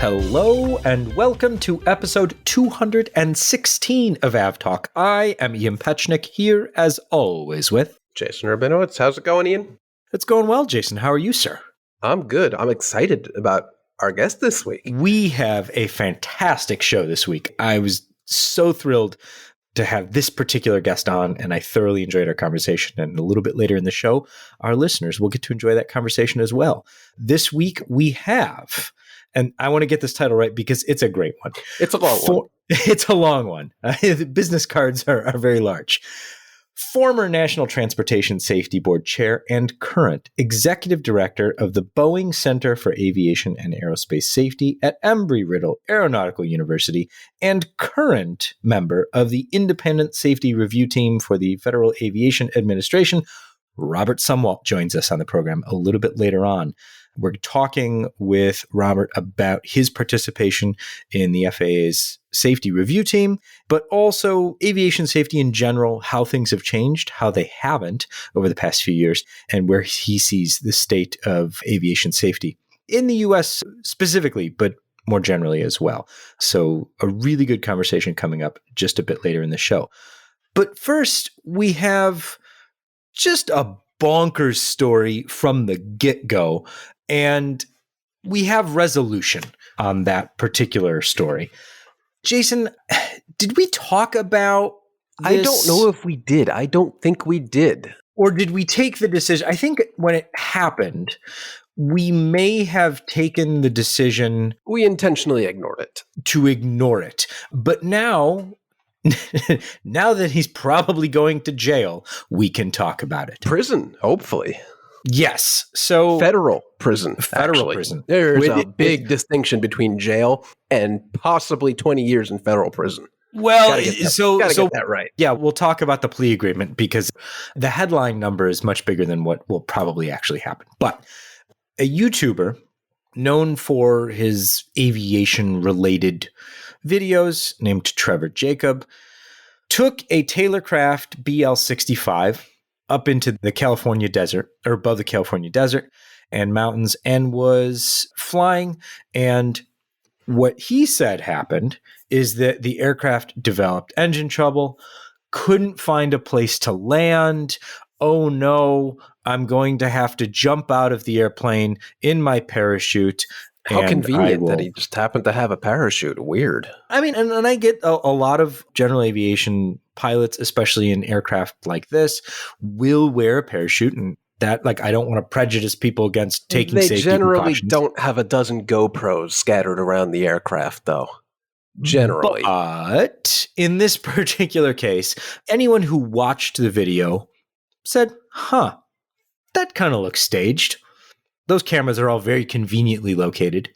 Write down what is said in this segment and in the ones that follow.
Hello and welcome to episode 216 of AvTalk. I am Ian Petchnick, here as always with Jason Rabinowitz. How's it going, Ian? It's going well, Jason. How are you, sir? I'm good. I'm excited about our guest this week. We have a fantastic show this week. I was so thrilled to have this particular guest on, and I thoroughly enjoyed our conversation. And a little bit later in the show, our listeners will get to enjoy that conversation as well. This week we have, and I want to get this title right because it's a great one. It's a long one. It's a long one. The business cards are very large. Former National Transportation Safety Board Chair and current Executive Director of the Boeing Center for Aviation and Aerospace Safety at Embry-Riddle Aeronautical University and current member of the Independent Safety Review Team for the Federal Aviation Administration, Robert Sumwalt joins us on the program a little bit later on. We're talking with Robert about his participation in the FAA's safety review team, but also aviation safety in general, how things have changed, how they haven't over the past few years, and where he sees the state of aviation safety in the U.S. specifically, but more generally as well. So a really good conversation coming up just a bit later in the show. But first, we have just a bonkers story from the get-go. And we have resolution on that particular story. Jason, did we talk about this? I don't know if we did. I don't think we did. Or did we take the decision? I think when it happened, we may have taken the decision. We intentionally ignored it. To ignore it. But now that he's probably going to jail, we can talk about it. Prison, hopefully. Yes. So federal prison. Federal prison. There's a big distinction between jail and possibly 20 years in federal prison. Well, gotta get that right. Yeah, we'll talk about the plea agreement because the headline number is much bigger than what will probably actually happen. But a YouTuber known for his aviation-related videos named Trevor Jacob took a Taylorcraft BL-65 up into the California desert, or above the California desert and mountains, and was flying. And what he said happened is that the aircraft developed engine trouble, couldn't find a place to land. Oh no, I'm going to have to jump out of the airplane in my parachute. How convenient that he just happened to have a parachute. Weird. I mean, and I get a lot of general aviation pilots, especially in aircraft like this, will wear a parachute. And that, like, I don't want to prejudice people against taking safety precautions. They generally don't have a dozen GoPros scattered around the aircraft, though. Generally. But in this particular case, anyone who watched the video said, that kind of looks staged. Those cameras are all very conveniently located.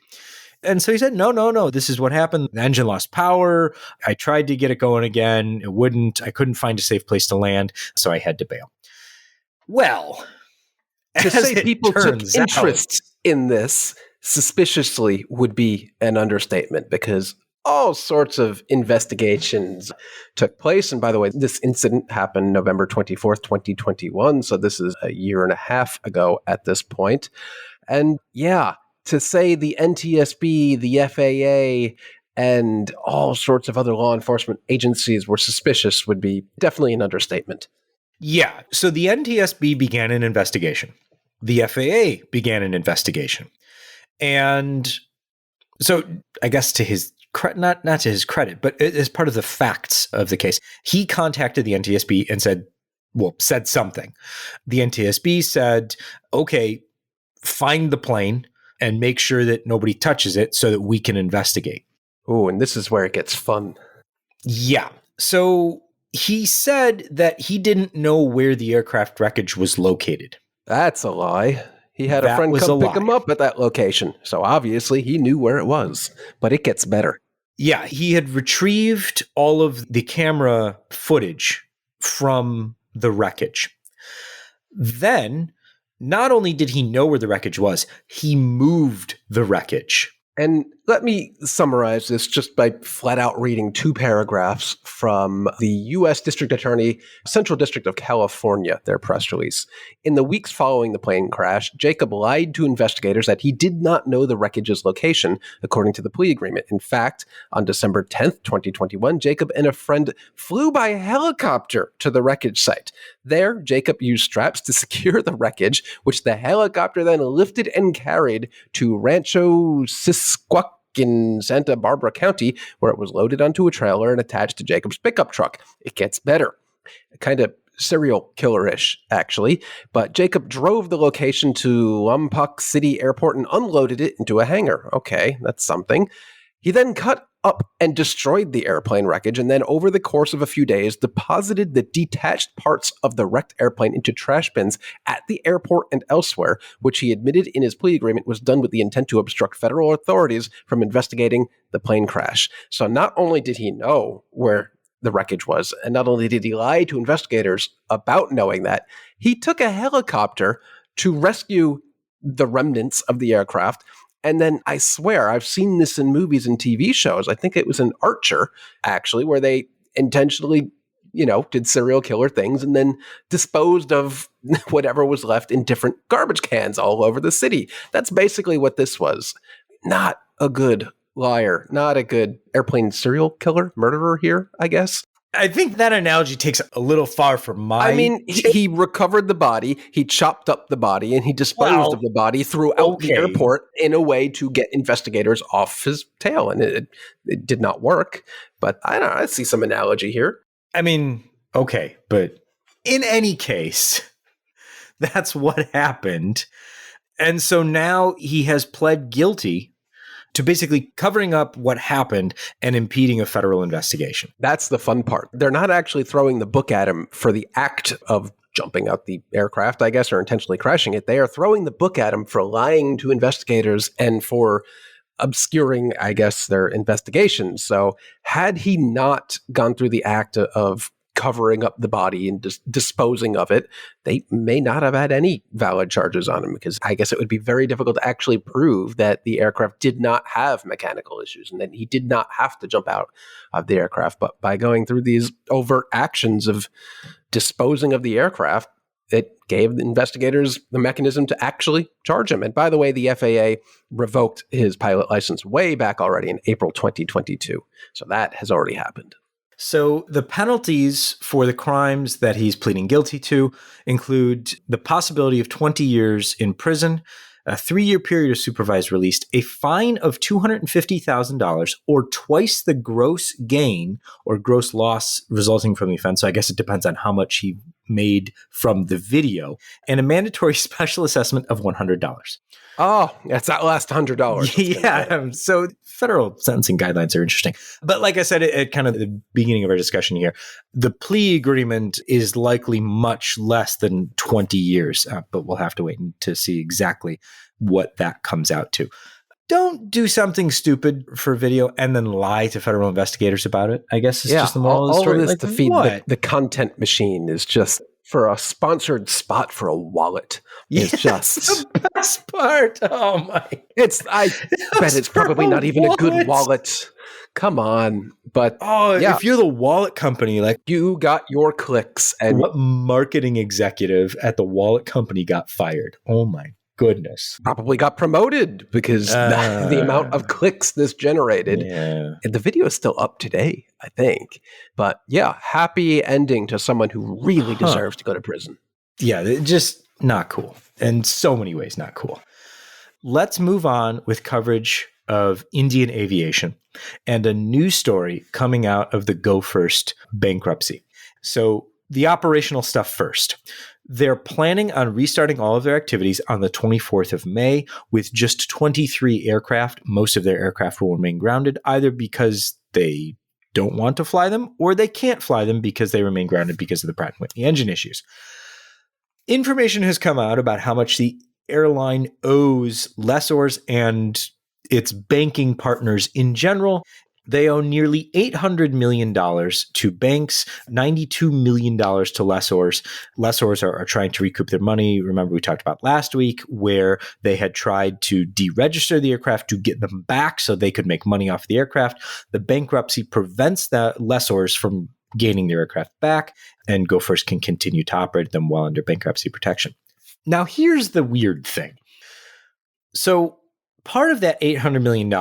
And so he said, no, this is what happened. The engine lost power. I tried to get it going again. It wouldn't. I couldn't find a safe place to land, so I had to bail. Well, to say people took interest in this suspiciously would be an understatement because all sorts of investigations took place. And by the way, this incident happened November 24th, 2021. So this is a year and a half ago at this point. And yeah, to say the NTSB, the FAA, and all sorts of other law enforcement agencies were suspicious would be definitely an understatement. Yeah. So the NTSB began an investigation. The FAA began an investigation. And so I guess to his not to his credit, but as part of the facts of the case, he contacted the NTSB and said something. The NTSB said, okay, find the plane and make sure that nobody touches it so that we can investigate. Oh, and this is where it gets fun. Yeah. So he said that he didn't know where the aircraft wreckage was located. That's a lie. He had a friend come pick him up at that location. So obviously he knew where it was, but it gets better. Yeah, he had retrieved all of the camera footage from the wreckage. Then, not only did he know where the wreckage was, he moved the wreckage. And let me summarize this just by flat out reading 2 paragraphs from the U.S. District Attorney, Central District of California, their press release. In the weeks following the plane crash, Jacob lied to investigators that he did not know the wreckage's location, according to the plea agreement. In fact, on December 10th, 2021, Jacob and a friend flew by helicopter to the wreckage site. There, Jacob used straps to secure the wreckage, which the helicopter then lifted and carried to Rancho Sisquoc in Santa Barbara County, where it was loaded onto a trailer and attached to Jacob's pickup truck. It gets better. Kind of serial killer-ish, actually. But Jacob drove the location to Lompoc City Airport and unloaded it into a hangar. Okay, that's something. He then cut up and destroyed the airplane wreckage, and then over the course of a few days, deposited the detached parts of the wrecked airplane into trash bins at the airport and elsewhere, which he admitted in his plea agreement was done with the intent to obstruct federal authorities from investigating the plane crash. So not only did he know where the wreckage was, and not only did he lie to investigators about knowing that, he took a helicopter to rescue the remnants of the aircraft. And then I swear, I've seen this in movies and TV shows. I think it was in Archer, actually, where they intentionally, did serial killer things and then disposed of whatever was left in different garbage cans all over the city. That's basically what this was. Not a good liar, not a good airplane serial killer, murderer here, I guess. I think that analogy takes a little far for my... I mean, he recovered the body, he chopped up the body, and he disposed of the body throughout the airport in a way to get investigators off his tail. And it did not work. But I don't know, I see some analogy here. I mean, okay, but in any case, that's what happened. And so now he has pled guilty to basically covering up what happened and impeding a federal investigation. That's the fun part. They're not actually throwing the book at him for the act of jumping out the aircraft, I guess, or intentionally crashing it. They are throwing the book at him for lying to investigators and for obscuring, I guess, their investigations. So had he not gone through the act of covering up the body and disposing of it, they may not have had any valid charges on him, because I guess it would be very difficult to actually prove that the aircraft did not have mechanical issues and that he did not have to jump out of the aircraft. But by going through these overt actions of disposing of the aircraft, it gave the investigators the mechanism to actually charge him. And by the way, the FAA revoked his pilot license way back already in April 2022. So that has already happened. So the penalties for the crimes that he's pleading guilty to include the possibility of 20 years in prison, a 3-year period of supervised release, a fine of $250,000 or twice the gross gain or gross loss resulting from the offense. So I guess it depends on how much he made from the video, and a mandatory special assessment of $100. Oh, that's that last $100. Yeah. So federal sentencing guidelines are interesting. But like I said at kind of the beginning of our discussion here, the plea agreement is likely much less than 20 years, but we'll have to wait to see exactly what that comes out to. Don't do something stupid for video and then lie to federal investigators about it, I guess is just the moral of the story. All of this to feed the content machine is just for a sponsored spot for a wallet. It's just the best part. Oh my! I bet it's probably not even a good wallet. Come on, but if you're the wallet company, like you got your clicks, and what marketing executive at the wallet company got fired? Oh my goodness! Probably got promoted because the amount of clicks this generated. Yeah. And the video is still up today, I think. But yeah, happy ending to someone who really deserves to go to prison. Yeah, just not cool. In so many ways, not cool. Let's move on with coverage of Indian aviation and a news story coming out of the Go First bankruptcy. So the operational stuff first. They're planning on restarting all of their activities on the 24th of May with just 23 aircraft. Most of their aircraft will remain grounded, either because they don't want to fly them or they can't fly them because they remain grounded because of the Pratt & Whitney engine issues. Information has come out about how much the airline owes lessors and its banking partners in general. They owe nearly $800 million to banks, $92 million to lessors. Lessors are trying to recoup their money. Remember, we talked about last week where they had tried to deregister the aircraft to get them back so they could make money off the aircraft. The bankruptcy prevents the lessors from gaining their aircraft back, and Go First can continue to operate them while under bankruptcy protection. Now, here's the weird thing. So part of that $800 million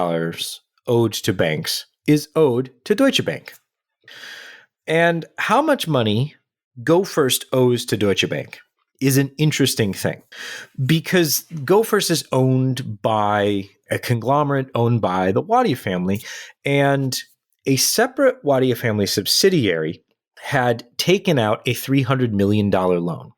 owed to banks is owed to Deutsche Bank. And how much money Go First owes to Deutsche Bank is an interesting thing, because Go First is owned by a conglomerate owned by the Wadia family, and a separate Wadia family subsidiary had taken out a $300 million loan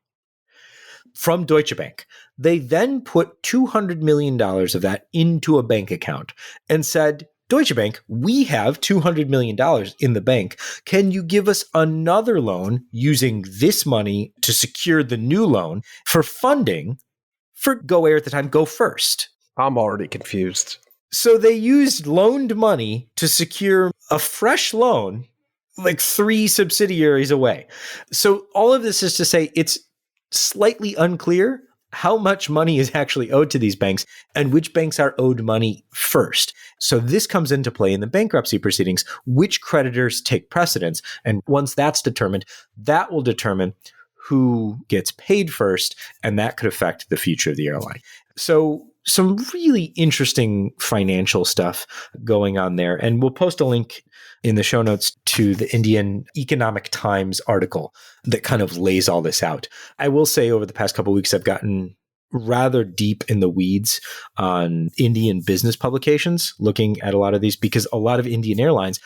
from Deutsche Bank. They then put $200 million of that into a bank account and said, Deutsche Bank, we have $200 million in the bank. Can you give us another loan using this money to secure the new loan for funding for Go Air at the time, Go First? I'm already confused. So they used loaned money to secure a fresh loan like 3 subsidiaries away. So all of this is to say it's slightly unclear how much money is actually owed to these banks and which banks are owed money first. So this comes into play in the bankruptcy proceedings, which creditors take precedence. And once that's determined, that will determine who gets paid first, and that could affect the future of the airline. So some really interesting financial stuff going on there. And we'll post a link in the show notes to the Indian Economic Times article that kind of lays all this out. I will say over the past couple of weeks, I've gotten rather deep in the weeds on Indian business publications, looking at a lot of these, because a lot of Indian airlines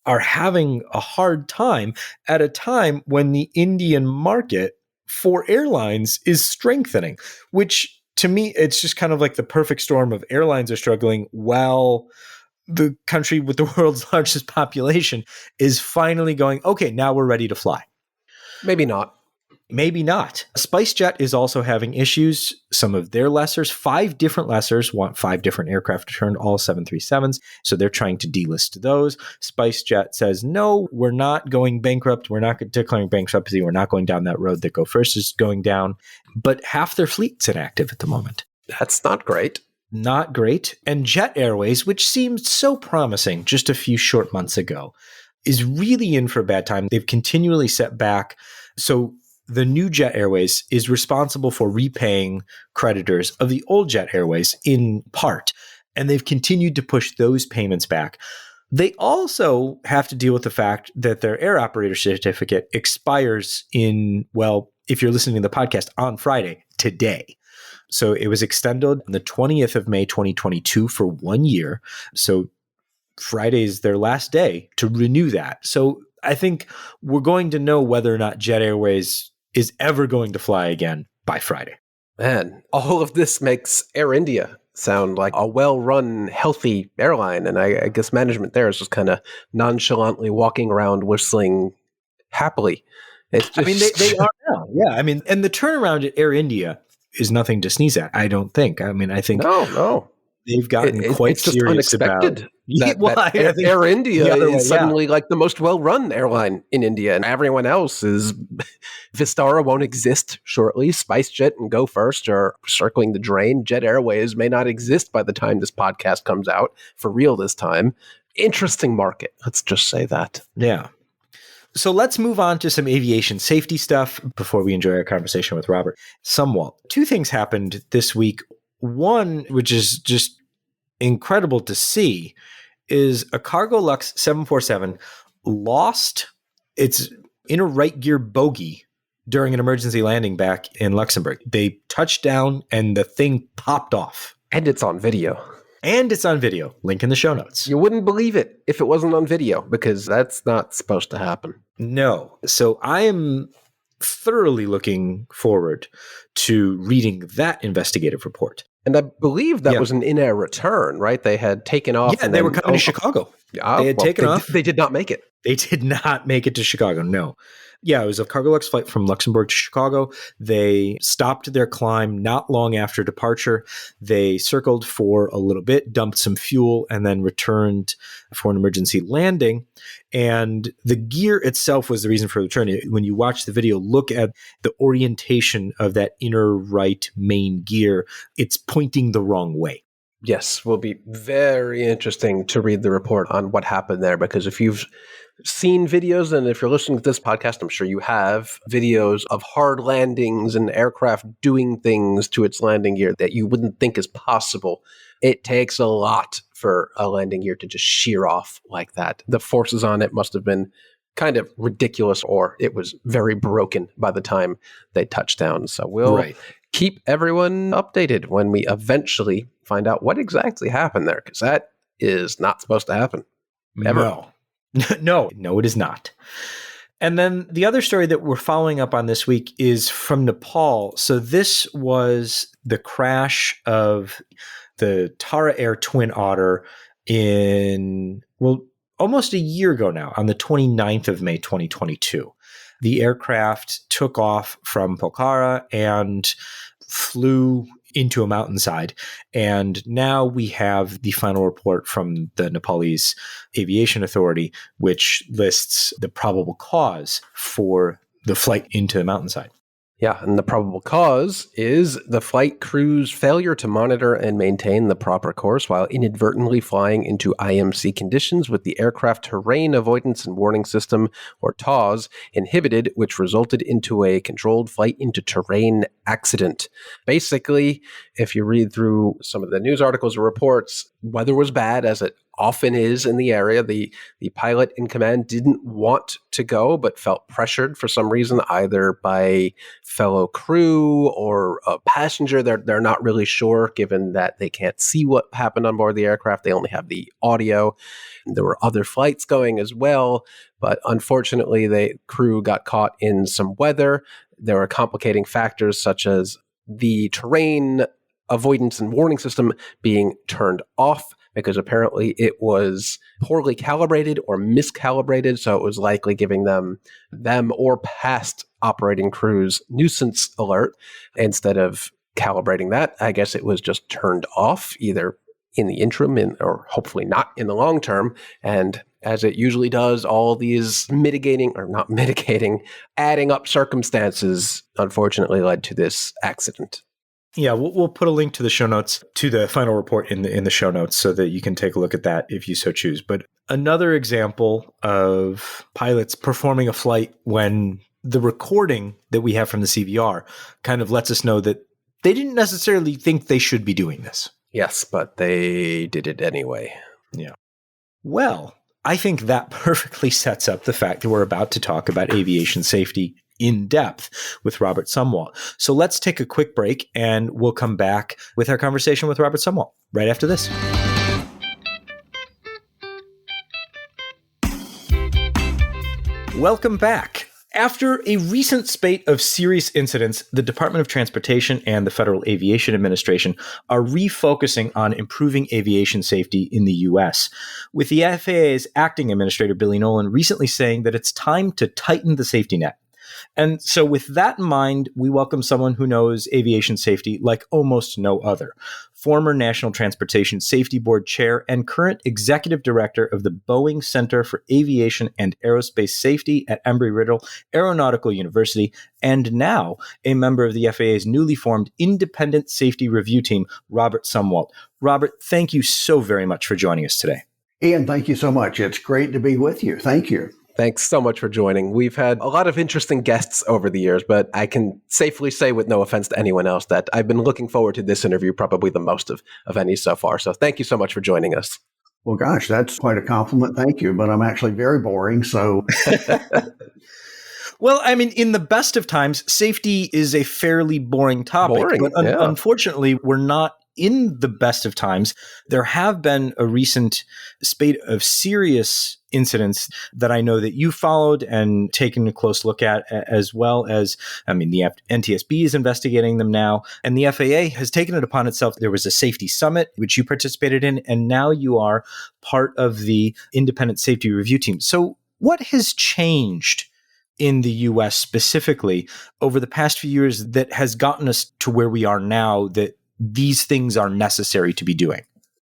are having a hard time at a time when the Indian market for airlines is strengthening, which to me, it's just kind of like the perfect storm of airlines are struggling while the country with the world's largest population is finally going, okay, now we're ready to fly. Maybe not. Maybe not. SpiceJet is also having issues. Some of their lessors, 5 different lessors, want 5 different aircraft returned, all 737s. So they're trying to delist those. SpiceJet says, no, we're not going bankrupt. We're not declaring bankruptcy. We're not going down that road that Go First is going down. But half their fleet's inactive at the moment. That's not great. Not great. And Jet Airways, which seemed so promising just a few short months ago, is really in for a bad time. They've continually set back. So the new Jet Airways is responsible for repaying creditors of the old Jet Airways in part. And they've continued to push those payments back. They also have to deal with the fact that their air operator certificate expires in, well, if you're listening to the podcast, on Friday, today. So it was extended on the 20th of May, 2022 for 1 year. So Friday is their last day to renew that. So I think we're going to know whether or not Jet Airways is ever going to fly again by Friday. Man, all of this makes Air India sound like a well-run, healthy airline. And I guess management there is just kind of nonchalantly walking around whistling happily. It's just... I mean, they are now. Yeah. I mean, and the turnaround at Air India is nothing to sneeze at, I don't think. I mean, I think no. They've gotten quite it's just serious unexpected about that Air India is suddenly like the most well-run airline in India, and everyone else is Vistara won't exist shortly. SpiceJet and Go First are circling the drain. Jet Airways may not exist by the time this podcast comes out for real this time. Interesting market. Let's just say that. Yeah. So let's move on to some aviation safety stuff before we enjoy our conversation with Robert. Sumwalt. 2 things happened this week. One, which is just incredible to see, is a Cargolux 747 lost its inner right gear bogie during an emergency landing back in Luxembourg. They touched down and the thing popped off. And it's on video. And it's on video. Link in the show notes. You wouldn't believe it if it wasn't on video, because that's not supposed to happen. No. So I am thoroughly looking forward to reading that investigative report. And I believe that was an in-air return, right? They had taken off. Yeah, and they were coming to Chicago. They had taken off. They did not make it. They did not make it to Chicago, no. Yeah, it was a Cargolux flight from Luxembourg to Chicago. They stopped their climb not long after departure. They circled for a little bit, dumped some fuel, and then returned for an emergency landing. And the gear itself was the reason for the return. When you watch the video, look at the orientation of that inner right main gear. It's pointing the wrong way. Yes, will be very interesting to read the report on what happened there, because if you've seen videos, and if you're listening to this podcast, I'm sure you have videos of hard landings and aircraft doing things to its landing gear that you wouldn't think is possible. It takes a lot for a landing gear to just shear off like that. The forces on it must have been kind of ridiculous, or it was very broken by the time they touched down. So we'll keep everyone updated when we eventually find out what exactly happened there, because that is not supposed to happen. Ever. No, it is not. And then the other story that we're following up on this week is from Nepal. So this was the crash of the Tara Air Twin Otter in, almost a year ago now, on the 29th of May, 2022. The aircraft took off from Pokhara and flew into a mountainside. And now we have the final report from the Nepalese Aviation Authority, which lists the probable cause for the flight into the mountainside. Yeah, and the probable cause is the flight crew's failure to monitor and maintain the proper course while inadvertently flying into IMC conditions with the aircraft terrain avoidance and warning system, or TAWS, inhibited, which resulted into a controlled flight into terrain accident. Basically, if you read through some of the news articles or reports, weather was bad, as it often is in the area. The pilot in command didn't want to go, but felt pressured for some reason, either by fellow crew or a passenger. They're not really sure, given that they can't see what happened on board the aircraft. They only have the audio. There were other flights going as well, but unfortunately, the crew got caught in some weather. There were complicating factors such as the terrain avoidance and warning system being turned off, because apparently it was poorly calibrated or miscalibrated, so it was likely giving them or past operating crews nuisance alert. Instead of calibrating that, I guess it was just turned off, either in the interim or hopefully not in the long term. And as it usually does, all these adding up circumstances unfortunately led to this accident. Yeah, we'll put a link to the show notes, to the final report in the show notes, so that you can take a look at that if you so choose. But another example of pilots performing a flight when the recording that we have from the CVR kind of lets us know that they didn't necessarily think they should be doing this. Yes, but they did it anyway. Yeah. Well, I think that perfectly sets up the fact that we're about to talk about aviation safety in depth with Robert Sumwalt. So let's take a quick break, and we'll come back with our conversation with Robert Sumwalt right after this. Welcome back. After a recent spate of serious incidents, the Department of Transportation and the Federal Aviation Administration are refocusing on improving aviation safety in the U.S., with the FAA's acting administrator, Billy Nolan, recently saying that it's time to tighten the safety net. And so with that in mind, we welcome someone who knows aviation safety like almost no other. Former National Transportation Safety Board Chair and current Executive Director of the Boeing Center for Aviation and Aerospace Safety at Embry-Riddle Aeronautical University, and now a member of the FAA's newly formed Independent Safety Review Team, Robert Sumwalt. Robert, thank you so very much for joining us today. Ian, thank you so much. It's great to be with you. Thank you. Thanks so much for joining. We've had a lot of interesting guests over the years, but I can safely say, with no offense to anyone else, that I've been looking forward to this interview probably the most of any so far. So thank you so much for joining us. Well, gosh, that's quite a compliment. Thank you. But I'm actually very boring. So, well, I mean, in the best of times, safety is a fairly boring topic. But unfortunately, we're not in the best of times. There have been a recent spate of serious incidents that I know that you followed and taken a close look at, as well as, I mean, the NTSB is investigating them now, and the FAA has taken it upon itself. There was a safety summit, which you participated in, and now you are part of the Independent Safety Review Team. So what has changed in the US specifically over the past few years that has gotten us to where we are now that these things are necessary to be doing?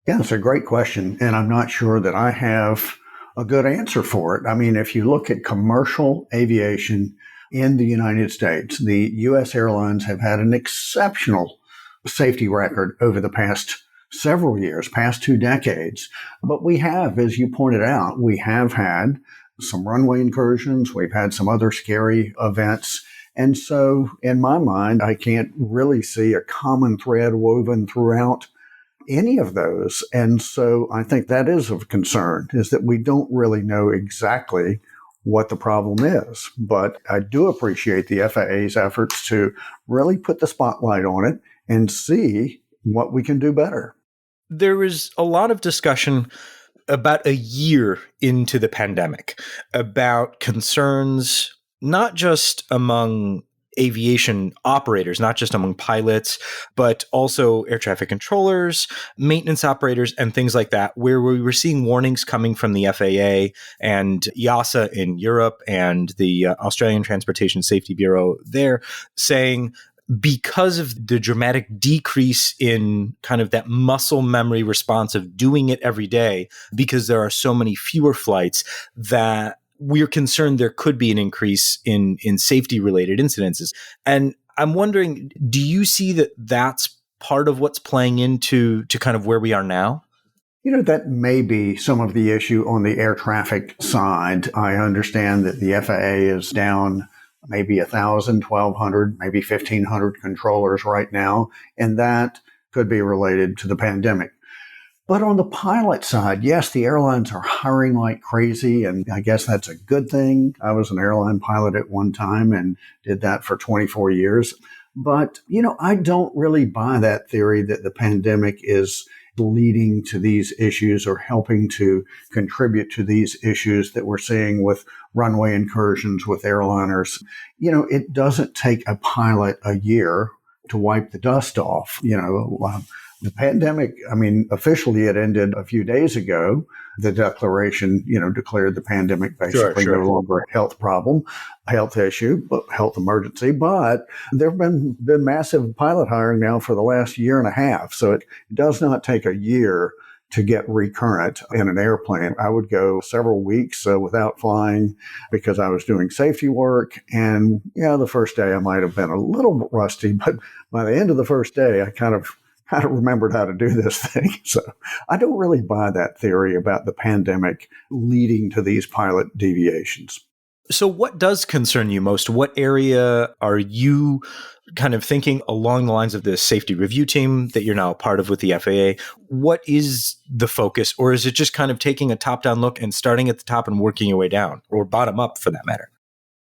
Yeah, that's a great question. And I'm not sure that I have a good answer for it. I mean, if you look at commercial aviation in the United States, the U.S. airlines have had an exceptional safety record over the past several years, past 2 decades. But we have, as you pointed out, we have had some runway incursions. We've had some other scary events. And so in my mind, I can't really see a common thread woven throughout any of those. And so I think that is of concern, is that we don't really know exactly what the problem is. But I do appreciate the FAA's efforts to really put the spotlight on it and see what we can do better. There is a lot of discussion about a year into the pandemic about concerns, not just among aviation operators, not just among pilots, but also air traffic controllers, maintenance operators, and things like that, where we were seeing warnings coming from the FAA and EASA in Europe and the Australian Transportation Safety Bureau there saying, because of the dramatic decrease in kind of that muscle memory response of doing it every day, because there are so many fewer flights, that we're concerned there could be an increase in safety-related incidences. And I'm wondering, do you see that that's part of what's playing into kind of where we are now? You know, that may be some of the issue on the air traffic side. I understand that the FAA is down maybe 1,000, 1,200, maybe 1,500 controllers right now, and that could be related to the pandemic. But on the pilot side, yes, the airlines are hiring like crazy, and I guess that's a good thing. I was an airline pilot at one time and did that for 24 years. But, you know, I don't really buy that theory that the pandemic is leading to these issues or helping to contribute to these issues that we're seeing with runway incursions with airliners. You know, it doesn't take a pilot a year to wipe the dust off. You know, the pandemic, I mean, officially it ended a few days ago. The declaration, you know, declared the pandemic basically no longer a health problem, a health issue, but health emergency. But there have been massive pilot hiring now for the last year and a half. So it does not take a year to get recurrent in an airplane. I would go several weeks without flying because I was doing safety work. And, yeah, the first day I might have been a little rusty, but by the end of the first day, I kind of remembered how to do this thing. So I don't really buy that theory about the pandemic leading to these pilot deviations. So what does concern you most? What area are you kind of thinking along the lines of the safety review team that you're now a part of with the FAA? What is the focus? Or is it just kind of taking a top-down look and starting at the top and working your way down, or bottom up for that matter?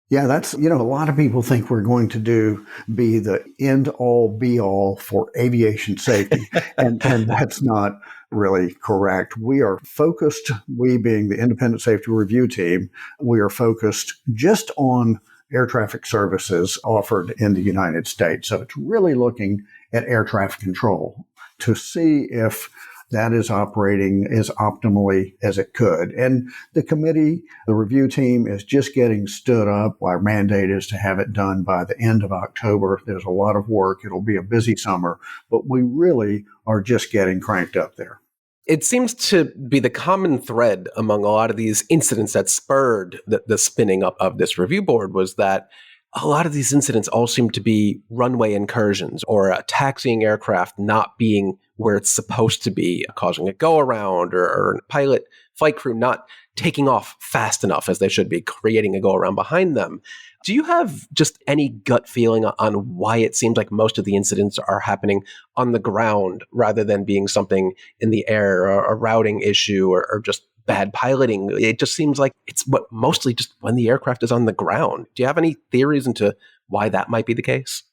Yeah, that's, you know, a lot of people think we're going to be the end all be all for aviation safety. and that's not really correct. We are focused, we being the independent safety review team, we are focused just on air traffic services offered in the United States. So it's really looking at air traffic control to see if that is operating as optimally as it could. And the committee, the review team is just getting stood up. Our mandate is to have it done by the end of October. There's a lot of work. It'll be a busy summer, but we really are just getting cranked up there. It seems to be the common thread among a lot of these incidents that spurred the spinning up of this review board was that a lot of these incidents all seem to be runway incursions or a taxiing aircraft not being where it's supposed to be, causing a go-around or pilot, flight crew not taking off fast enough as they should be, creating a go-around behind them. Do you have just any gut feeling on why it seems like most of the incidents are happening on the ground rather than being something in the air or a routing issue or just bad piloting? It just seems like it's mostly just when the aircraft is on the ground. Do you have any theories into why that might be the case?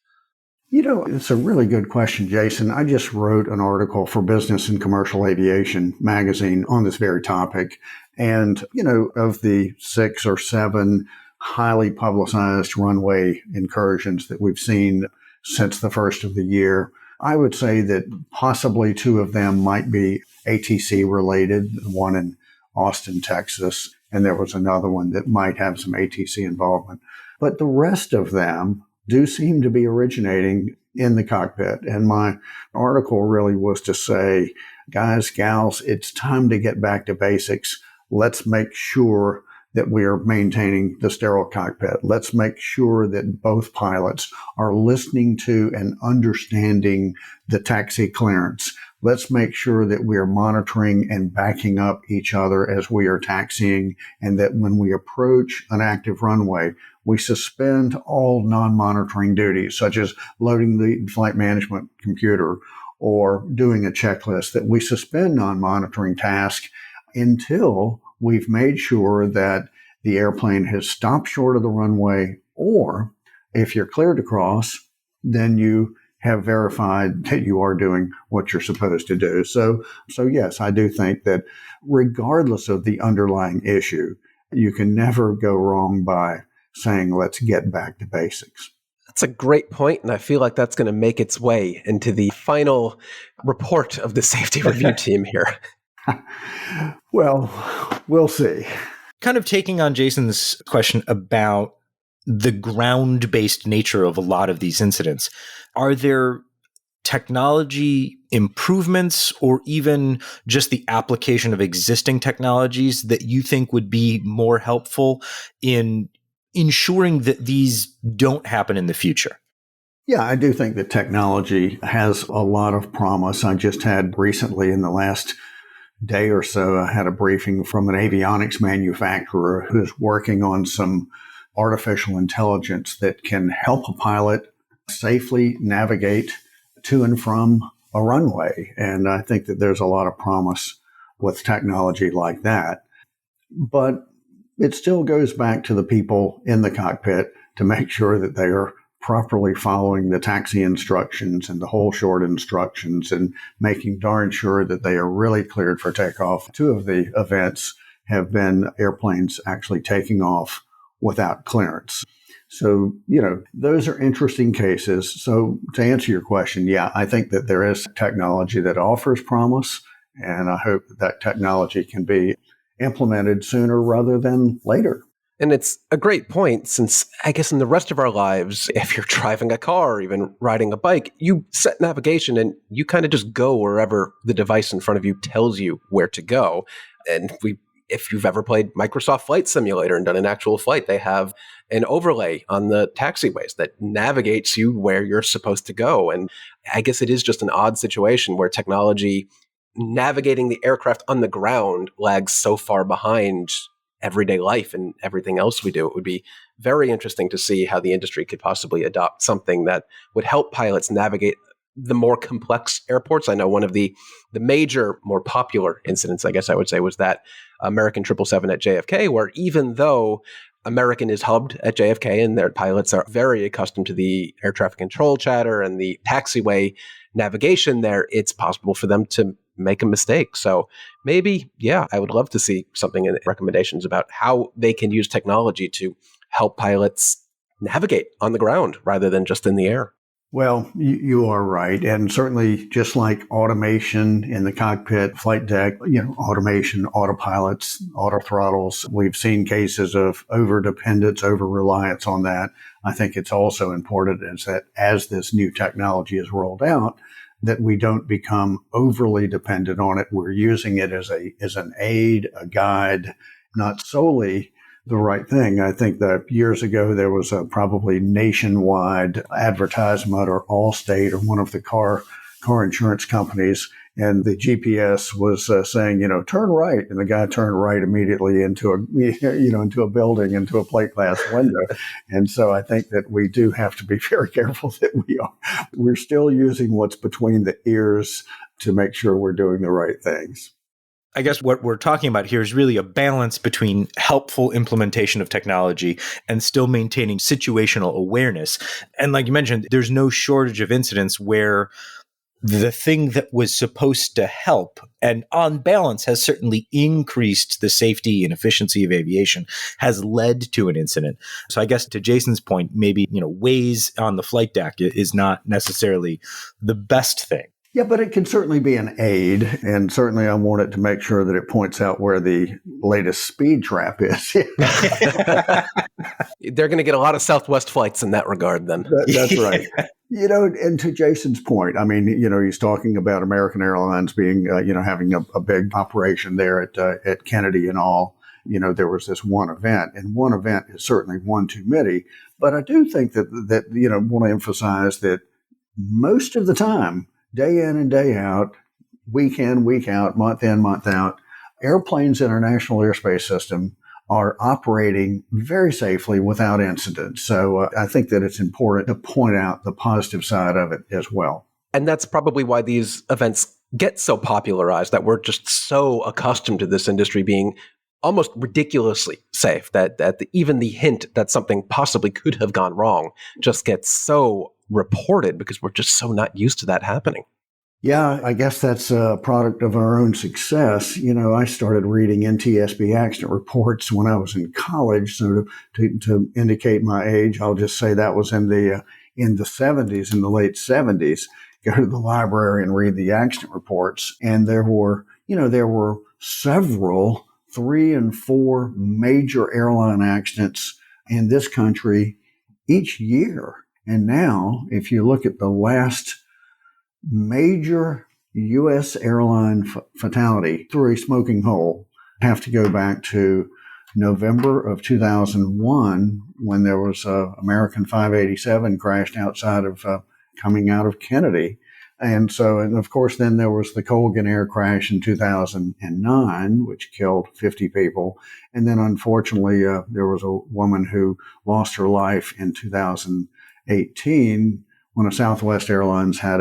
You know, it's a really good question, Jason. I just wrote an article for Business and Commercial Aviation magazine on this very topic. And, you know, of the 6 or 7 highly publicized runway incursions that we've seen since the first of the year, I would say that possibly 2 of them might be ATC related, one in Austin, Texas, and there was another one that might have some ATC involvement. but the rest of them do seem to be originating in the cockpit. And my article really was to say, guys, gals, it's time to get back to basics. Let's make sure that we are maintaining the sterile cockpit. Let's make sure that both pilots are listening to and understanding the taxi clearance. Let's make sure that we are monitoring and backing up each other as we are taxiing, and that when we approach an active runway, we suspend all non-monitoring duties, such as loading the flight management computer or doing a checklist, that we suspend non-monitoring tasks until we've made sure that the airplane has stopped short of the runway, or if you're cleared to cross, then you have verified that you are doing what you're supposed to do. So yes, I do think that regardless of the underlying issue, you can never go wrong by saying, let's get back to basics. That's a great point, and I feel like that's going to make its way into the final report of the safety review team here. Well, we'll see. Kind of taking on Jason's question about the ground-based nature of a lot of these incidents, are there technology improvements or even just the application of existing technologies that you think would be more helpful in ensuring that these don't happen in the future? Yeah, I do think that technology has a lot of promise. I just had recently, in the last day or so, I had a briefing from an avionics manufacturer who's working on some artificial intelligence that can help a pilot safely navigate to and from a runway. And I think that there's a lot of promise with technology like that. But it still goes back to the people in the cockpit to make sure that they are properly following the taxi instructions and the whole short instructions and making darn sure that they are really cleared for takeoff. Two of the events have been airplanes actually taking off without clearance. So, those are interesting cases. So to answer your question, yeah, I think that there is technology that offers promise, and I hope that technology can be implemented sooner rather than later. And it's a great point, since I guess in the rest of our lives, if you're driving a car or even riding a bike, you set navigation and you kind of just go wherever the device in front of you tells you where to go. And if you've ever played Microsoft Flight Simulator and done an actual flight, they have an overlay on the taxiways that navigates you where you're supposed to go. And I guess it is just an odd situation where technology navigating the aircraft on the ground lags so far behind everyday life and everything else we do. It would be very interesting to see how the industry could possibly adopt something that would help pilots navigate the more complex airports. I know one of the major, more popular incidents, I guess I would say, was that American 777 at JFK, where even though American is hubbed at JFK and their pilots are very accustomed to the air traffic control chatter and the taxiway navigation there, it's possible for them to make a mistake. So maybe, yeah, I would love to see something in recommendations about how they can use technology to help pilots navigate on the ground rather than just in the air. Well, you are right. And certainly just like automation in the cockpit, flight deck, automation, autopilots, auto throttles, we've seen cases of over-dependence, over-reliance on that. I think it's also important is that as this new technology is rolled out, that we don't become overly dependent on it. We're using it as an aid, a guide, not solely the right thing. I think that years ago there was a probably nationwide advertisement, or Allstate or one of the car insurance companies, and the GPS was saying, turn right, and the guy turned right immediately into a building, into a plate glass window. And so I think that we do have to be very careful that we're still using what's between the ears to make sure we're doing the right things. I guess what we're talking about here is really a balance between helpful implementation of technology and still maintaining situational awareness. And like you mentioned, there's no shortage of incidents where the thing that was supposed to help and on balance has certainly increased the safety and efficiency of aviation has led to an incident. So I guess to Jason's point, maybe, ways on the flight deck is not necessarily the best thing. Yeah, but it can certainly be an aid, and certainly I want it to make sure that it points out where the latest speed trap is. They're going to get a lot of Southwest flights in that regard, then. That's right. And to Jason's point, I mean, he's talking about American Airlines being, having a big operation there at Kennedy and all. There was this one event, and one event is certainly one too many. But I do think that want to emphasize that most of the time, day in and day out, week in, week out, month in, month out, airplanes in our national airspace system are operating very safely without incident. So I think that it's important to point out the positive side of it as well. And that's probably why these events get so popularized, that we're just so accustomed to this industry being almost ridiculously safe, that even the hint that something possibly could have gone wrong just gets so reported because we're just so not used to that happening. Yeah, I guess that's a product of our own success. I started reading NTSB accident reports when I was in college. So to indicate my age, I'll just say that was in the 70s, in the late 70s. Go to the library and read the accident reports. And there were several 3 and 4 major airline accidents in this country each year. And now, if you look at the last major U.S. airline fatality through a smoking hole, have to go back to November of 2001 when there was a American 587 crashed coming out of Kennedy. And of course, then there was the Colgan Air crash in 2009, which killed 50 people. And then, unfortunately, there was a woman who lost her life in 2018 when a Southwest Airlines had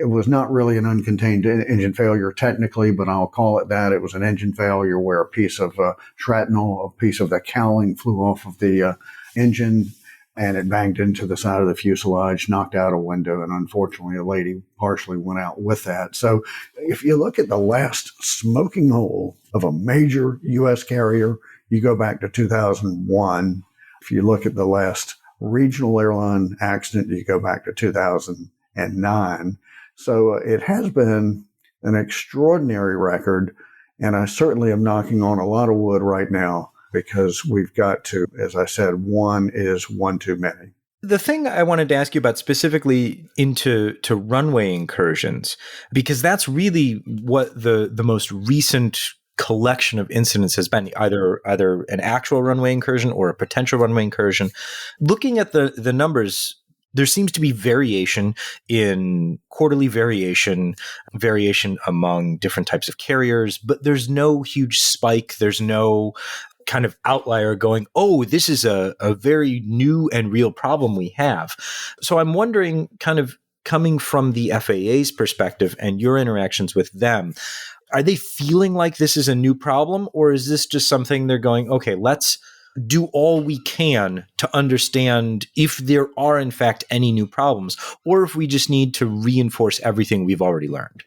it was not really an uncontained engine failure technically, but I'll call it that. It was an engine failure where a piece of shrapnel, a piece of the cowling flew off of the engine, and it banged into the side of the fuselage, knocked out a window, and unfortunately a lady partially went out with that. So if you look at the last smoking hole of a major U.S. carrier, you go back to 2001. If you look at the last regional airline accident, you go back to 2009. So it has been an extraordinary record, and I certainly am knocking on a lot of wood right now because we've got to, as I said, one is one too many. The thing I wanted to ask you about specifically into runway incursions, because that's really what the most recent collection of incidents has been, either an actual runway incursion or a potential runway incursion. Looking at the numbers, there seems to be variation in quarterly variation among different types of carriers, but there's no huge spike. There's no kind of outlier going, oh, this is a very new and real problem we have. So I'm wondering, kind of coming from the FAA's perspective and your interactions with them, are they feeling like this is a new problem, or is this just something they're going, okay, let's do all we can to understand if there are in fact any new problems, or if we just need to reinforce everything we've already learned?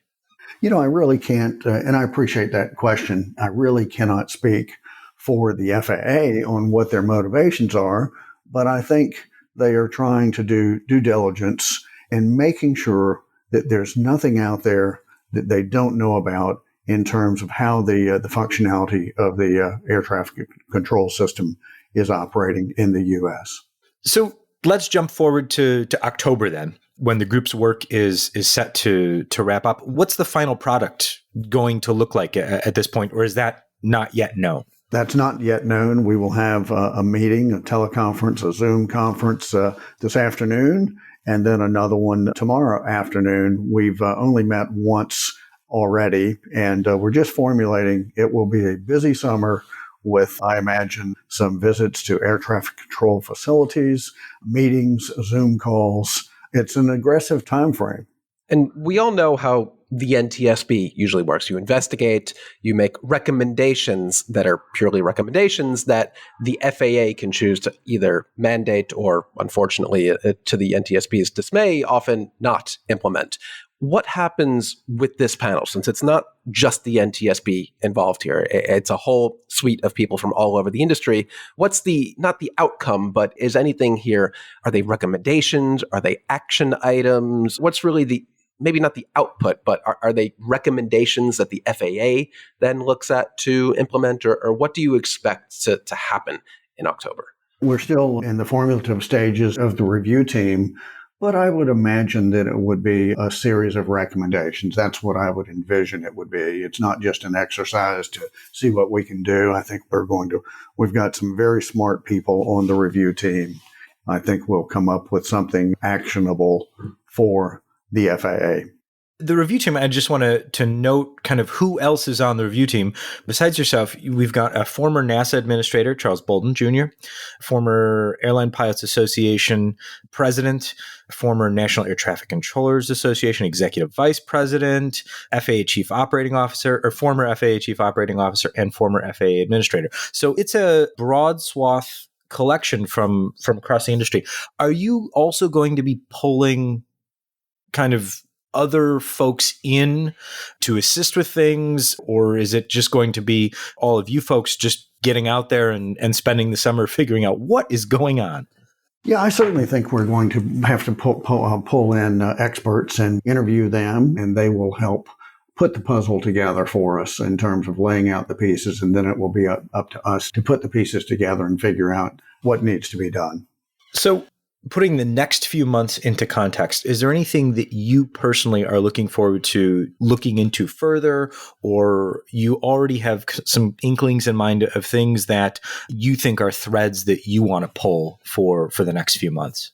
I really can't, and I appreciate that question. I really cannot speak for the FAA on what their motivations are, but I think they are trying to do due diligence and making sure that there's nothing out there that they don't know about in terms of how the functionality of the air traffic control system is operating in the U.S. So let's jump forward to October then, when the group's work is set to wrap up. What's the final product going to look like at this point, or is that not yet known? That's not yet known. We will have a meeting, a teleconference, a Zoom conference this afternoon, and then another one tomorrow afternoon. We've only met once already, and we're just formulating. It will be a busy summer with, I imagine, some visits to air traffic control facilities, meetings, Zoom calls. It's an aggressive time frame. And we all know how the NTSB usually works. You investigate, you make recommendations that are purely recommendations that the FAA can choose to either mandate or, unfortunately, to the NTSB's dismay, often not implement. What happens with this panel, since it's not just the NTSB involved here? It's a whole suite of people from all over the industry. What's not the outcome, but is anything here? Are they recommendations? Are they action items? What's really maybe not the output, but are they recommendations that the FAA then looks at to implement, or what do you expect to happen in October? We're still in the formulative stages of the review team, but I would imagine that it would be a series of recommendations. That's what I would envision it would be. It's not just an exercise to see what we can do. I think we've got some very smart people on the review team. I think we'll come up with something actionable for the FAA. The review team, I just want to note kind of who else is on the review team. Besides yourself, we've got a former NASA administrator, Charles Bolden Jr., former Airline Pilots Association president, former National Air Traffic Controllers Association executive vice president, FAA chief operating officer, or former FAA chief operating officer, and former FAA administrator. So it's a broad swath collection from across the industry. Are you also going to be pulling kind of other folks in to assist with things, or is it just going to be all of you folks just getting out there and spending the summer figuring out what is going on? Yeah, I certainly think we're going to have to pull in experts and interview them, and they will help put the puzzle together for us in terms of laying out the pieces, and then it will be up to us to put the pieces together and figure out what needs to be done. So, putting the next few months into context, is there anything that you personally are looking forward to looking into further, or you already have some inklings in mind of things that you think are threads that you want to pull for the next few months?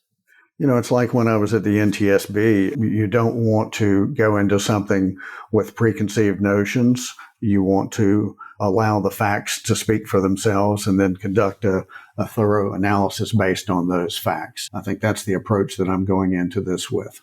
You know, it's like when I was at the NTSB, you don't want to go into something with preconceived notions. You want to allow the facts to speak for themselves and then conduct a thorough analysis based on those facts. I think that's the approach that I'm going into this with.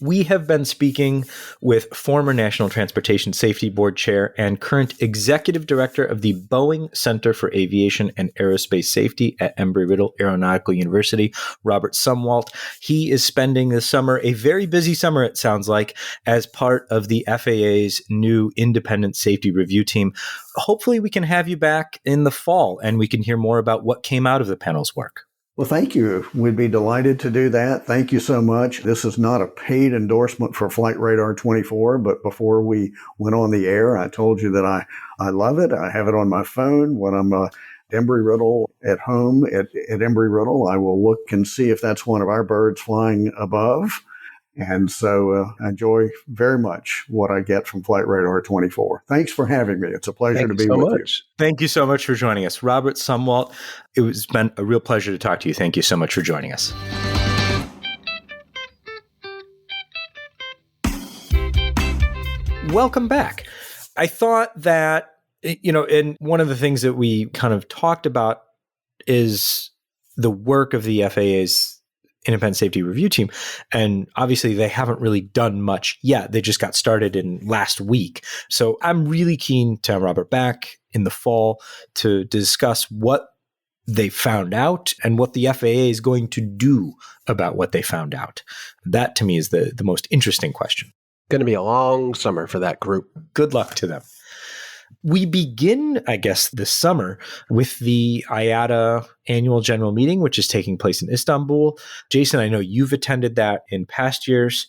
We have been speaking with former National Transportation Safety Board Chair and current Executive Director of the Boeing Center for Aviation and Aerospace Safety at Embry-Riddle Aeronautical University, Robert Sumwalt. He is spending this summer, a very busy summer it sounds like, as part of the FAA's new independent safety review team. Hopefully we can have you back in the fall and we can hear more about what came out of the panel's work. Well, thank you. We'd be delighted to do that. Thank you so much. This is not a paid endorsement for Flight Radar 24, but before we went on the air, I told you that I love it. I have it on my phone. When I'm at Embry-Riddle at home at Embry-Riddle, I will look and see if that's one of our birds flying above. And so I enjoy very much what I get from Flight Radar 24. Thanks for having me. It's a pleasure to be with you. Thank you so much for joining us. Robert Sumwalt, it's been a real pleasure to talk to you. Thank you so much for joining us. Welcome back. I thought that, and one of the things that we kind of talked about is the work of the FAA's independent safety review team. And obviously they haven't really done much yet. They just got started in last week. So I'm really keen to have Robert back in the fall to discuss what they found out and what the FAA is going to do about what they found out. That to me is the most interesting question. Going to be a long summer for that group. Good luck to them. We begin, I guess, this summer with the IATA annual general meeting, which is taking place in Istanbul. Jason, I know you've attended that in past years,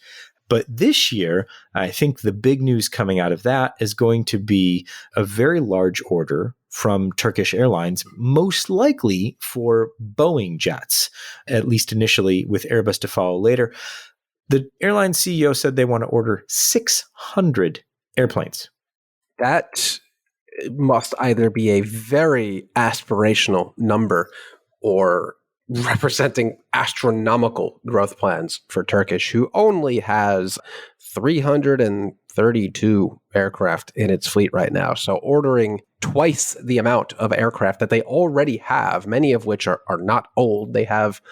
but this year, I think the big news coming out of that is going to be a very large order from Turkish Airlines, most likely for Boeing jets, at least initially, with Airbus to follow later. The airline CEO said they want to order 600 airplanes. That must either be a very aspirational number or representing astronomical growth plans for Turkish, who only has 332 aircraft in its fleet right now. So ordering twice the amount of aircraft that they already have, many of which are not old. They have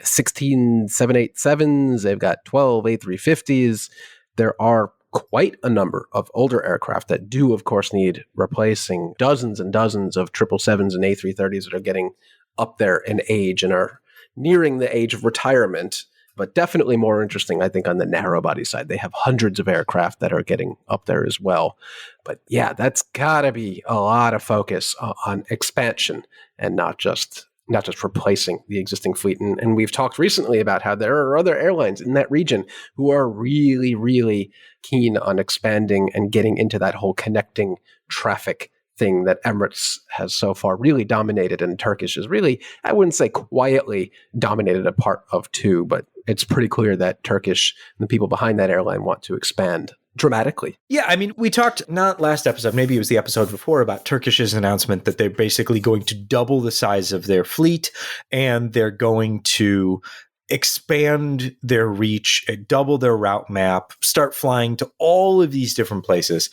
16 787s, they've got 12 A350s. There are quite a number of older aircraft that do, of course, need replacing, dozens and dozens of 777s and A330s that are getting up there in age and are nearing the age of retirement. But definitely more interesting, I think, on the narrow body side. They have hundreds of aircraft that are getting up there as well. But yeah, that's got to be a lot of focus on expansion and not just not just replacing the existing fleet. And we've talked recently about how there are other airlines in that region who are really, really keen on expanding and getting into that whole connecting traffic thing that Emirates has so far really dominated, and Turkish is really, I wouldn't say quietly dominated a part of too, but it's pretty clear that Turkish and the people behind that airline want to expand dramatically. Yeah, I mean, we talked not last episode, maybe it was the episode before, about Turkish's announcement that they're basically going to double the size of their fleet, and they're going to expand their reach, double their route map, start flying to all of these different places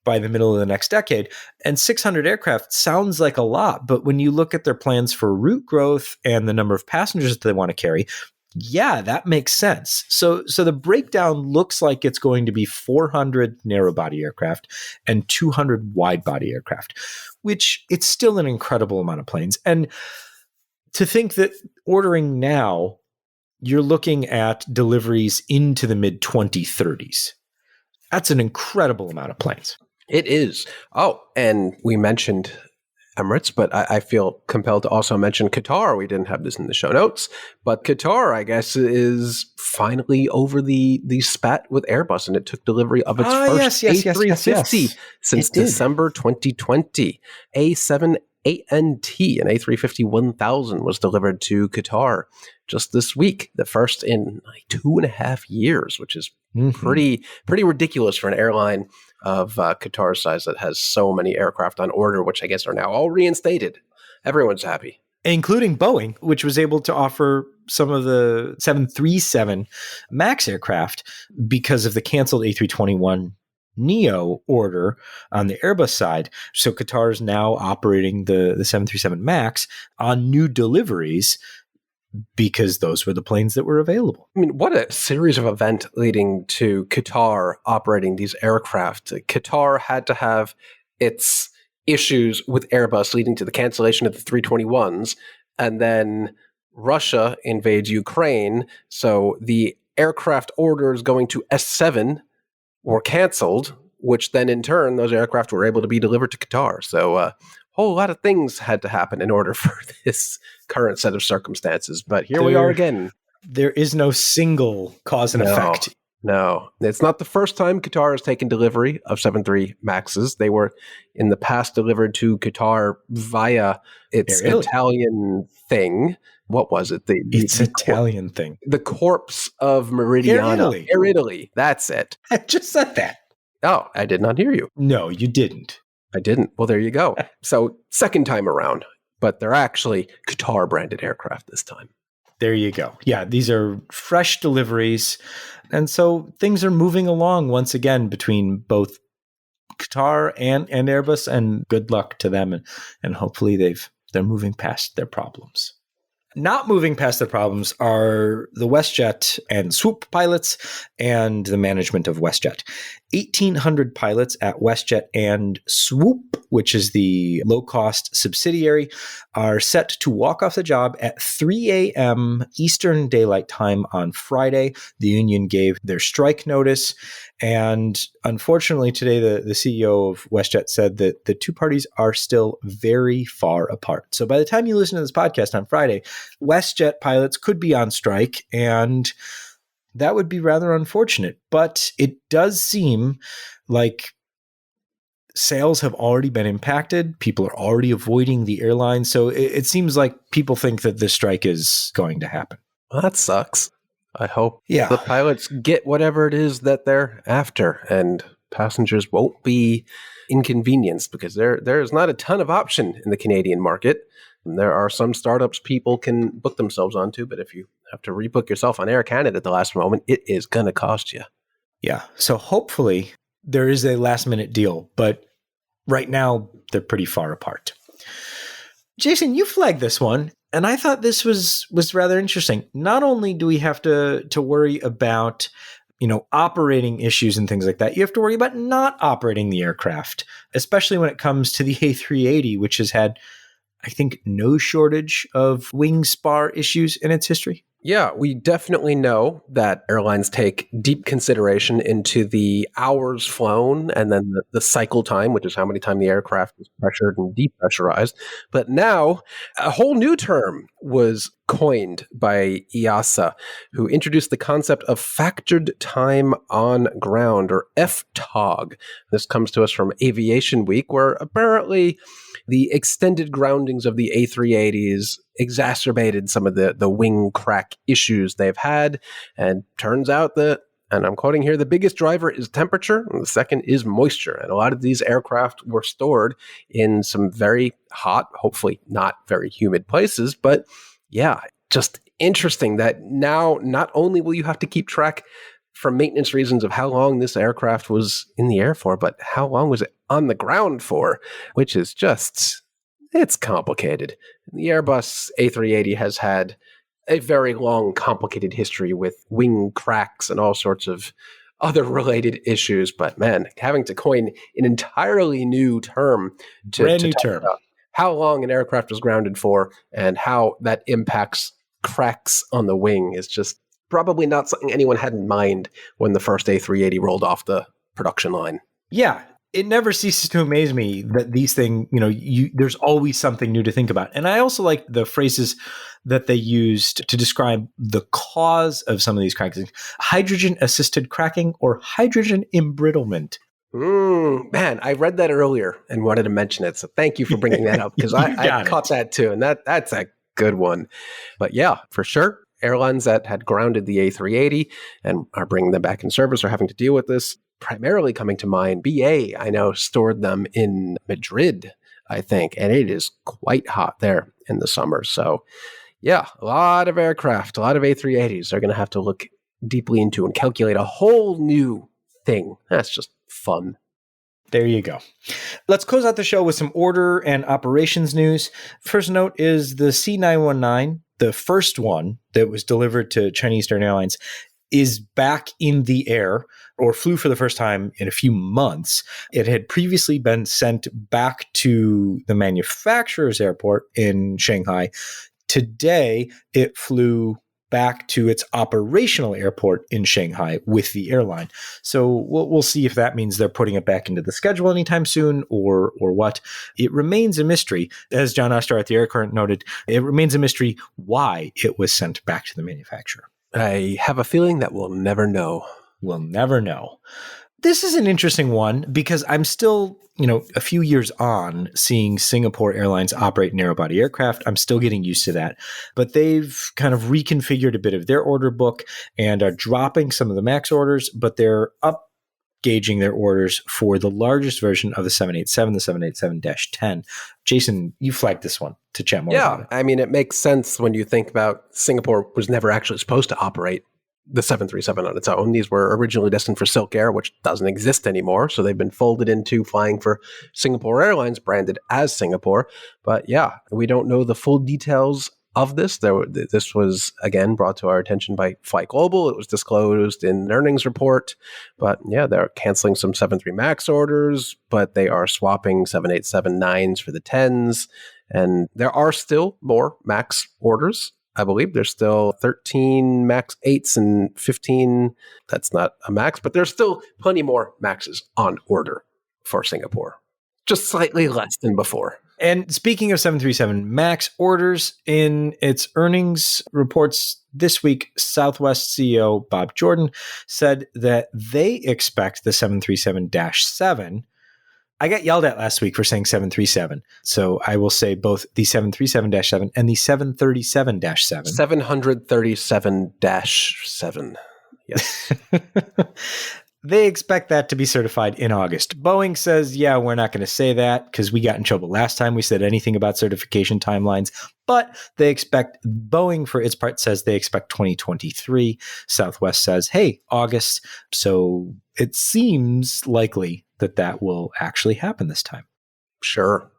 by the middle of the next decade. And 600 aircraft sounds like a lot, but when you look at their plans for route growth and the number of passengers that they want to carry, yeah, that makes sense. So the breakdown looks like it's going to be 400 narrow-body aircraft and 200 wide-body aircraft, which it's still an incredible amount of planes. And to think that ordering now, you're looking at deliveries into the mid-2030s. That's an incredible amount of planes. It is. Oh, and we mentioned Emirates, but I feel compelled to also mention Qatar. We didn't have this in the show notes, but Qatar, I guess, is finally over the spat with Airbus, and it took delivery of its first A350 since December 2020. A7ANT, an A350-1000, was delivered to Qatar just this week, the first in like 2.5 years, which is pretty ridiculous for an airline of Qatar's size that has so many aircraft on order, which I guess are now all reinstated. Everyone's happy. Including Boeing, which was able to offer some of the 737 MAX aircraft because of the canceled A321neo order on the Airbus side. So Qatar is now operating the 737 MAX on new deliveries because those were the planes that were available. I mean, what a series of events leading to Qatar operating these aircraft. Qatar had to have its issues with Airbus leading to the cancellation of the 321s, and then Russia invades Ukraine, so the aircraft orders going to S7 were canceled, which then in turn, those aircraft were able to be delivered to Qatar. So a whole lot of things had to happen in order for this current set of circumstances. But here we are again. There is no single cause and effect. No, it's not the first time Qatar has taken delivery of 73 MAXs. They were in the past delivered to Qatar via its Italian thing. What was it? It's Italian thing. The Corps of Meridiana. Air Italy. That's it. I just said that. Oh, I did not hear you. No, you didn't. I didn't. Well, there you go. So second time around, but they're actually Qatar branded aircraft this time. There you go. Yeah, these are fresh deliveries. And so things are moving along once again between both Qatar and Airbus, and good luck to them. And hopefully they're moving past their problems. Not moving past their problems are the WestJet and Swoop pilots and the management of WestJet. 1,800 pilots at WestJet and Swoop, which is the low-cost subsidiary, are set to walk off the job at 3 a.m. Eastern Daylight Time on Friday. The union gave their strike notice, and unfortunately today the CEO of WestJet said that the two parties are still very far apart. So by the time you listen to this podcast on Friday, WestJet pilots could be on strike, and that would be rather unfortunate. But it does seem like sales have already been impacted. People are already avoiding the airline. So it seems like people think that this strike is going to happen. Well, that sucks. I hope the pilots get whatever it is that they're after, and passengers won't be inconvenienced, because there is not a ton of option in the Canadian market. There are some startups people can book themselves onto, but if you have to rebook yourself on Air Canada at the last moment, it is going to cost you. Yeah. So hopefully there is a last minute deal, but right now they're pretty far apart. Jason, you flagged this one, and I thought this was rather interesting. Not only do we have to worry about, operating issues and things like that, you have to worry about not operating the aircraft, especially when it comes to the A380, which has had, I think, no shortage of wing spar issues in its history. Yeah, we definitely know that airlines take deep consideration into the hours flown and then the cycle time, which is how many times the aircraft is pressured and depressurized. But now a whole new term was coined by EASA, who introduced the concept of factored time on ground, or AvTalk. This comes to us from Aviation Week, where apparently the extended groundings of the A380s exacerbated some of the wing crack issues they've had. And turns out that, and I'm quoting here, the biggest driver is temperature, and the second is moisture. And a lot of these aircraft were stored in some very hot, hopefully not very humid places. But yeah, just interesting that now not only will you have to keep track for maintenance reasons of how long this aircraft was in the air for, but how long was it on the ground for, which is just, it's complicated. The Airbus A380 has had a very long, complicated history with wing cracks and all sorts of other related issues. But man, having to coin an entirely new term to talk about how long an aircraft was grounded for and how that impacts cracks on the wing is just probably not something anyone had in mind when the first A380 rolled off the production line. Yeah. It never ceases to amaze me that these things, there's always something new to think about. And I also like the phrases that they used to describe the cause of some of these cracks. Hydrogen-assisted cracking or hydrogen embrittlement. Man, I read that earlier and wanted to mention it. So thank you for bringing that up, because I caught that too. And that's a good one. But yeah, for sure. Airlines that had grounded the A380 and are bringing them back in service are having to deal with this. Primarily coming to mind, BA, I know, stored them in Madrid, I think, and it is quite hot there in the summer. So yeah, a lot of aircraft, a lot of A380s are going to have to look deeply into and calculate a whole new thing. That's just fun. There you go. Let's close out the show with some order and operations news. First note is the C919, the first one that was delivered to Chinese Eastern Airlines, is back in the air, or flew for the first time in a few months. It had previously been sent back to the manufacturer's airport in Shanghai. Today, it flew back to its operational airport in Shanghai with the airline. So we'll see if that means they're putting it back into the schedule anytime soon or what. It remains a mystery. As John Oster at the Air Current noted, it remains a mystery why it was sent back to the manufacturer. I have a feeling that we'll never know. We'll never know. This is an interesting one because I'm still, a few years on seeing Singapore Airlines operate narrow-body aircraft. I'm still getting used to that. But they've kind of reconfigured a bit of their order book and are dropping some of the MAX orders, but they're up-gauging their orders for the largest version of the 787, the 787-10. Jason, you flagged this one to chat more about it. I mean, it makes sense when you think about Singapore was never actually supposed to operate the 737 on its own. These were originally destined for Silk Air, which doesn't exist anymore. So they've been folded into flying for Singapore Airlines, branded as Singapore. But yeah, we don't know the full details of this. This was, again, brought to our attention by Flight Global. It was disclosed in an earnings report. But yeah, they're canceling some 73 MAX orders, but they are swapping 787-9s for the 10s. And there are still more MAX orders. I believe there's still 13 MAX 8s and 15. That's not a MAX, but there's still plenty more MAXs on order for Singapore. Just slightly less than before. And speaking of 737 MAX orders, in its earnings reports this week, Southwest CEO Bob Jordan said that they expect the 737-7. I got yelled at last week for saying 737. So I will say both the 737-7 and the 737-7. 737-7. Yes. They expect that to be certified in August. Boeing says, yeah, we're not going to say that because we got in trouble last time we said anything about certification timelines. But they expect, Boeing for its part says they expect 2023. Southwest says, hey, August. So it seems likely that will actually happen this time. Sure.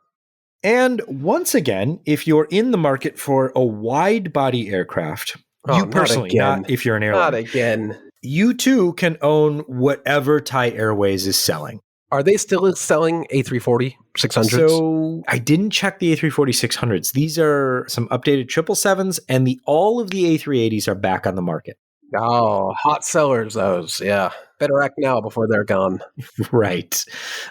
And once again, if you're in the market for a wide body aircraft, you personally, not if you're an airline. Not again. You too can own whatever Thai Airways is selling. Are they still selling A340-600s? So I didn't check the A340-600s. These are some updated 777s, and all of the A380s are back on the market. Oh, hot sellers, those. Yeah. Better act now before they're gone. Right.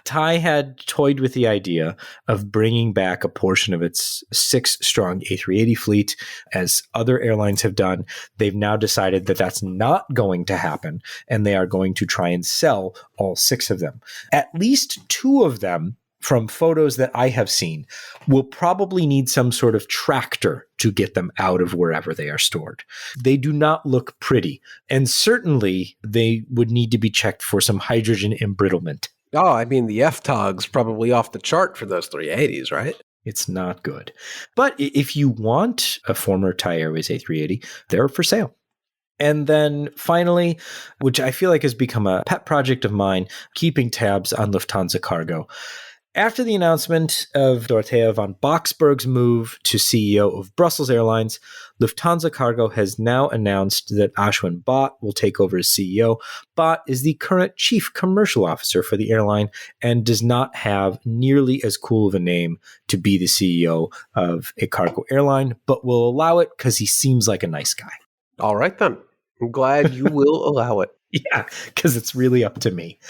Thai had toyed with the idea of bringing back a portion of its 6-strong A380 fleet, as other airlines have done. They've now decided that that's not going to happen, and they are going to try and sell all 6 of them. At least 2 of them, from photos that I have seen, will probably need some sort of tractor to get them out of wherever they are stored. They do not look pretty, and certainly they would need to be checked for some hydrogen embrittlement. Oh, I mean, the AvTalk's probably off the chart for those 380s, right? It's not good. But if you want a former Thai Airways A380, they're for sale. And then finally, which I feel like has become a pet project of mine, keeping tabs on Lufthansa Cargo. After the announcement of Dorothea von Boxberg's move to CEO of Brussels Airlines, Lufthansa Cargo has now announced that Ashwin Bhatt will take over as CEO. Bhatt is the current chief commercial officer for the airline and does not have nearly as cool of a name to be the CEO of a cargo airline, but will allow it because he seems like a nice guy. All right, then. I'm glad you will allow it. Yeah, because it's really up to me.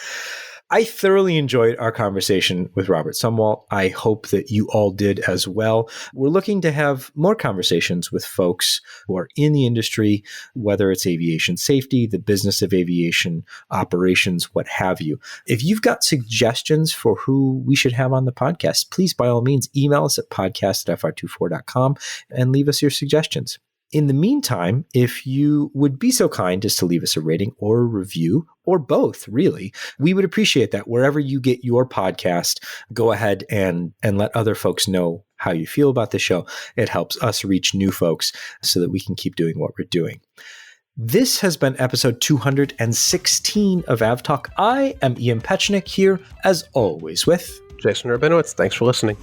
I thoroughly enjoyed our conversation with Robert Sumwalt. I hope that you all did as well. We're looking to have more conversations with folks who are in the industry, whether it's aviation safety, the business of aviation, operations, what have you. If you've got suggestions for who we should have on the podcast, please, by all means, email us at podcast@fr24.com and leave us your suggestions. In the meantime, if you would be so kind as to leave us a rating or a review, or both, really, we would appreciate that. Wherever you get your podcast, go ahead and let other folks know how you feel about the show. It helps us reach new folks so that we can keep doing what we're doing. This has been episode 216 of AvTalk. I am Ian Petchnick here, as always, with Jason Rabinowitz. Thanks for listening.